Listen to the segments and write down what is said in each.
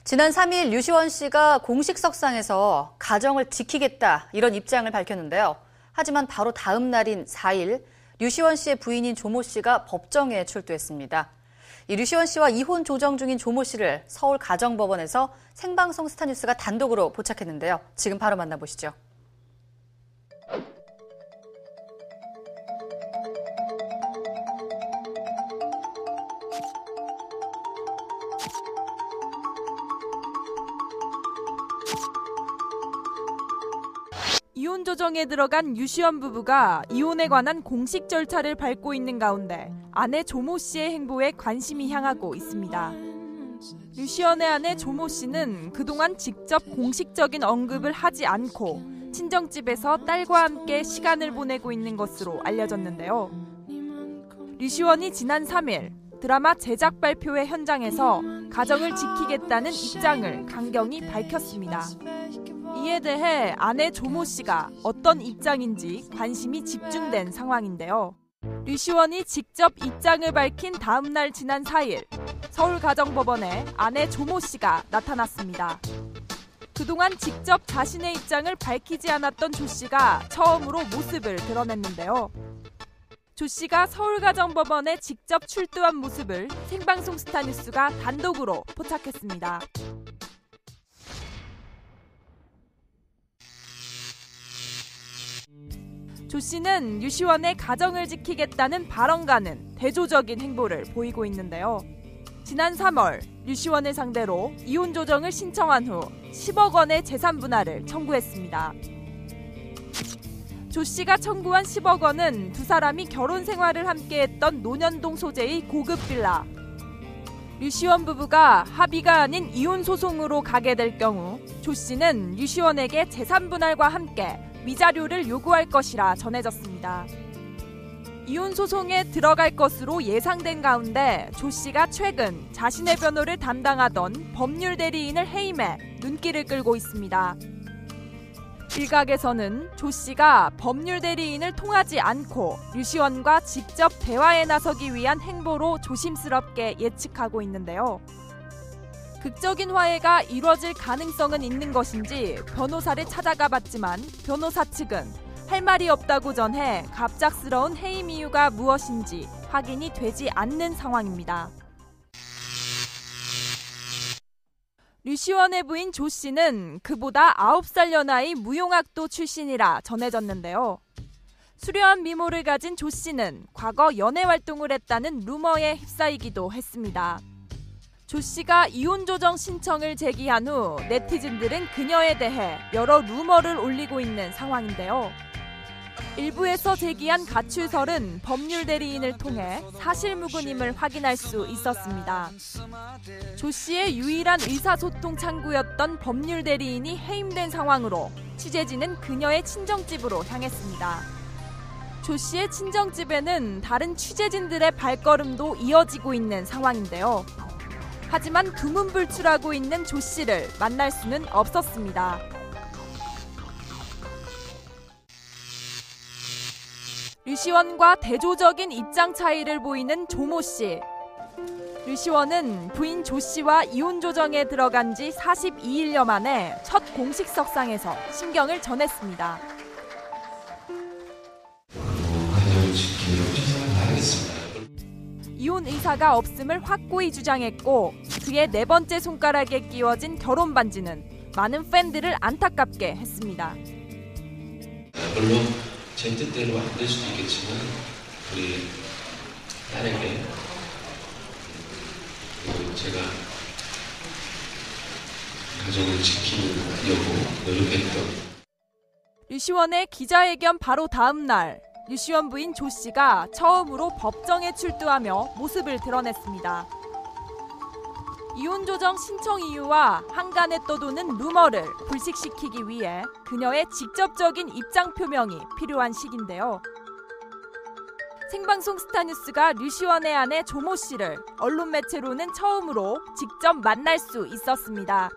지난 3일 류시원 씨가 공식 석상에서 가정을 지키겠다 이런 입장을 밝혔는데요. 하지만 바로 다음 날인 4일 류시원 씨의 부인인 조모 씨가 법정에 출두했습니다. 이 류시원 씨와 이혼 조정 중인 조모 씨를 서울가정법원에서 생방송 스타뉴스가 단독으로 포착했는데요. 지금 바로 만나보시죠. 이혼 조정에 들어간 류시원 부부가 이혼에 관한 공식 절차를 밟고 있는 가운데 아내 조모 씨의 행보에 관심이 향하고 있습니다. 류시원의 아내 조모 씨는 그동안 직접 공식적인 언급을 하지 않고 친정집에서 딸과 함께 시간을 보내고 있는 것으로 알려졌는데요. 류시원이 지난 3일 드라마 제작 발표회 현장에서 가정을 지키겠다는 입장을 강경히 밝혔습니다. 이에 대해 아내 조모 씨가 어떤 입장인지 관심이 집중된 상황인데요. 류시원이 직접 입장을 밝힌 다음 날 지난 4일 서울가정법원에 아내 조모 씨가 나타났습니다. 그동안 직접 자신의 입장을 밝히지 않았던 조 씨가 처음으로 모습을 드러냈는데요. 조 씨가 서울가정법원에 직접 출두한 모습을 생방송 스타뉴스가 단독으로 포착했습니다. 조 씨는 류시원의 가정을 지키겠다는 발언과는 대조적인 행보를 보이고 있는데요. 지난 3월 류시원을 상대로 이혼 조정을 신청한 후 10억 원의 재산 분할을 청구했습니다. 조 씨가 청구한 10억 원은 두 사람이 결혼 생활을 함께했던 논현동 소재의 고급 빌라. 류시원 부부가 합의가 아닌 이혼 소송으로 가게 될 경우 조 씨는 류시원에게 재산 분할과 함께 위자료를 요구할 것이라 전해졌습니다. 이혼 소송에 들어갈 것으로 예상된 가운데 조 씨가 최근 자신의 변호를 담당하던 법률 대리인을 해임해 눈길을 끌고 있습니다. 일각에서는 조 씨가 법률 대리인을 통하지 않고 류시원과 직접 대화에 나서기 위한 행보로 조심스럽게 예측하고 있는데요. 극적인 화해가 이뤄질 가능성은 있는 것인지 변호사를 찾아가 봤지만 변호사 측은 할 말이 없다고 전해 갑작스러운 해임 이유가 무엇인지 확인이 되지 않는 상황입니다. 류시원의 부인 조 씨는 그보다 9살 연하의 무용학도 출신이라 전해졌는데요. 수려한 미모를 가진 조 씨는 과거 연애 활동을 했다는 루머에 휩싸이기도 했습니다. 조 씨가 이혼 조정 신청을 제기한 후 네티즌들은 그녀에 대해 여러 루머를 올리고 있는 상황인데요. 일부에서 제기한 가출설은 법률 대리인을 통해 사실무근임을 확인할 수 있었습니다. 조 씨의 유일한 의사소통 창구였던 법률 대리인이 해임된 상황으로 취재진은 그녀의 친정집으로 향했습니다. 조 씨의 친정집에는 다른 취재진들의 발걸음도 이어지고 있는 상황인데요. 하지만 두문불출하고 있는 조 씨를 만날 수는 없었습니다. 류시원과 대조적인 입장 차이를 보이는 조모 씨. 류시원은 부인 조 씨와 이혼 조정에 들어간 지 42일여 만에 첫 공식 석상에서 심경을 전했습니다. 가정을 지키려고 최선을 다하겠습니다. 이혼 의사가 없음을 확고히 주장했고 그의 네 번째 손가락에 끼워진 결혼 반지는 많은 팬들을 안타깝게 했습니다. 물론 제 뜻대로 안 될 수도 있겠지만 우리 딸에게 그리고 제가 가정을 지키려고 노력했던 류시원의 기자회견 바로 다음 날 류시원 부인 조 씨가 처음으로 법정에 출두하며 모습을 드러냈습니다. 이혼 조정 신청 이유와 한간에 떠도는 루머를 불식시키기 위해 그녀의 직접적인 입장 표명이 필요한 시기인데요. 생방송 스타뉴스가 류시원의 아내 조모 씨를 언론 매체로는 처음으로 직접 만날 수 있었습니다.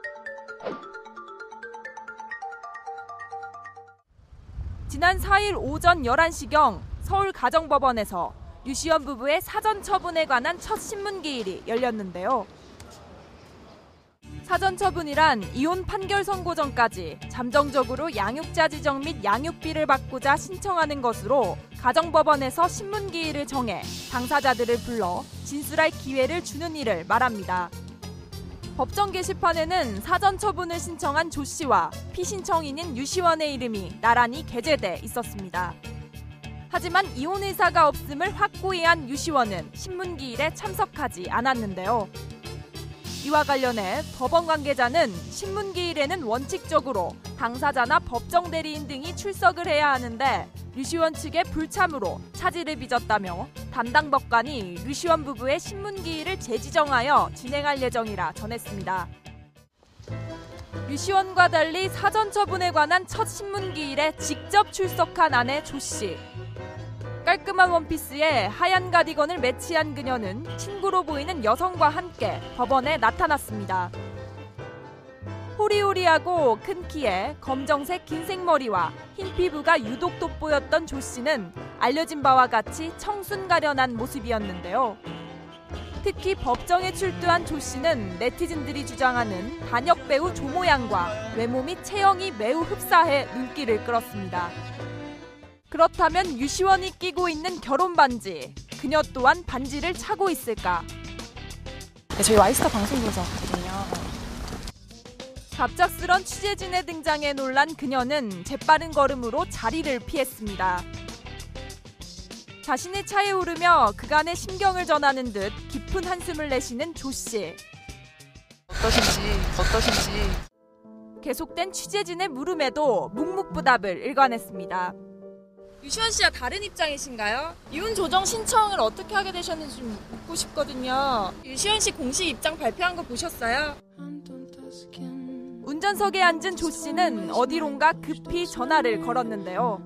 지난 4일 오전 11시경 서울가정법원에서 류시원 부부의 사전 처분에 관한 첫 신문기일이 열렸는데요. 사전처분이란 이혼 판결 선고 전까지 잠정적으로 양육자지정 및 양육비를 받고자 신청하는 것으로 가정법원에서 신문기일을 정해 당사자들을 불러 진술할 기회를 주는 일을 말합니다. 법정 게시판에는 사전처분을 신청한 조 씨와 피신청인인 유 시원의 이름이 나란히 게재돼 있었습니다. 하지만 이혼 의사가 없음을 확고히 한 유 시원은 신문기일에 참석하지 않았는데요. 이와 관련해 법원 관계자는 신문기일에는 원칙적으로 당사자나 법정 대리인 등이 출석을 해야 하는데 류시원 측의 불참으로 차질을 빚었다며 담당 법관이 류시원 부부의 신문기일을 재지정하여 진행할 예정이라 전했습니다. 류시원과 달리 사전처분에 관한 첫 신문기일에 직접 출석한 아내 조 씨. 깔끔한 원피스에 하얀 가디건을 매치한 그녀는 친구로 보이는 여성과 함께 법원에 나타났습니다. 호리호리하고 큰 키에 검정색 긴 생머리와 흰 피부가 유독 돋보였던 조 씨는 알려진 바와 같이 청순 가련한 모습이었는데요. 특히 법정에 출두한 조 씨는 네티즌들이 주장하는 단역 배우 조모 양과 외모 및 체형이 매우 흡사해 눈길을 끌었습니다. 그렇다면 유시원이 끼고 있는 결혼 반지, 그녀 또한 반지를 차고 있을까? 네, 저희 와이스타 방송국에서거든요. 갑작스런 취재진의 등장에 놀란 그녀는 재빠른 걸음으로 자리를 피했습니다. 자신의 차에 오르며 그간의 심경을 전하는 듯 깊은 한숨을 내쉬는 조 씨. 어떠신지. 계속된 취재진의 물음에도 묵묵부답을 일관했습니다. 유시원 씨와 다른 입장이신가요? 이혼 조정 신청을 어떻게 하게 되셨는지 좀 묻고 싶거든요. 유시원 씨 공식 입장 발표한 거 보셨어요? 운전석에 앉은 조 씨는 어디론가 급히 전화를 걸었는데요.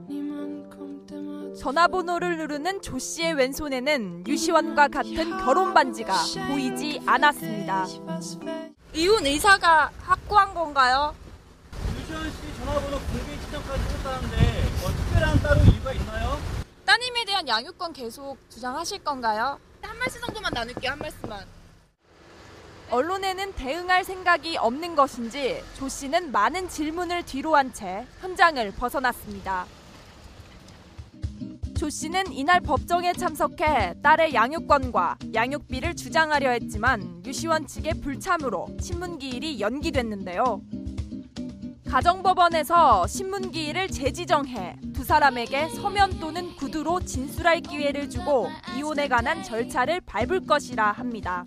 전화번호를 누르는 조 씨의 왼손에는 유시원과 같은 결혼 반지가 보이지 않았습니다. 이혼 의사가 확고한 건가요? 유시원 씨 전화번호 공개 신청까지 했다는데 특별한 따로 이유가 있나요? 따님에 대한 양육권 계속 주장하실 건가요? 한 말씀 정도만 나눌게요. 한 말씀만. 언론에는 대응할 생각이 없는 것인지 조 씨는 많은 질문을 뒤로 한 채 현장을 벗어났습니다. 조 씨는 이날 법정에 참석해 딸의 양육권과 양육비를 주장하려 했지만 유시원 측의 불참으로 신문기일이 연기됐는데요. 가정법원에서 신문기일을 재지정해 두 사람에게 서면 또는 구두로 진술할 기회를 주고 이혼에 관한 절차를 밟을 것이라 합니다.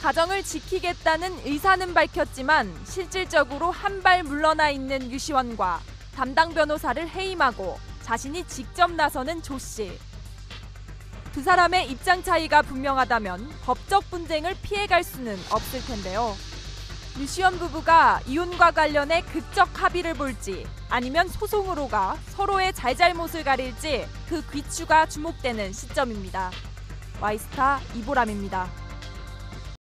가정을 지키겠다는 의사는 밝혔지만 실질적으로 한 발 물러나 있는 유시원과 담당 변호사를 해임하고 자신이 직접 나서는 조 씨. 두 사람의 입장 차이가 분명하다면 법적 분쟁을 피해갈 수는 없을 텐데요. 유시원 부부가 이혼과 관련해 극적 합의를 볼지 아니면 소송으로 가 서로의 잘잘못을 가릴지 그 귀추가 주목되는 시점입니다. 와이스타 이보람입니다.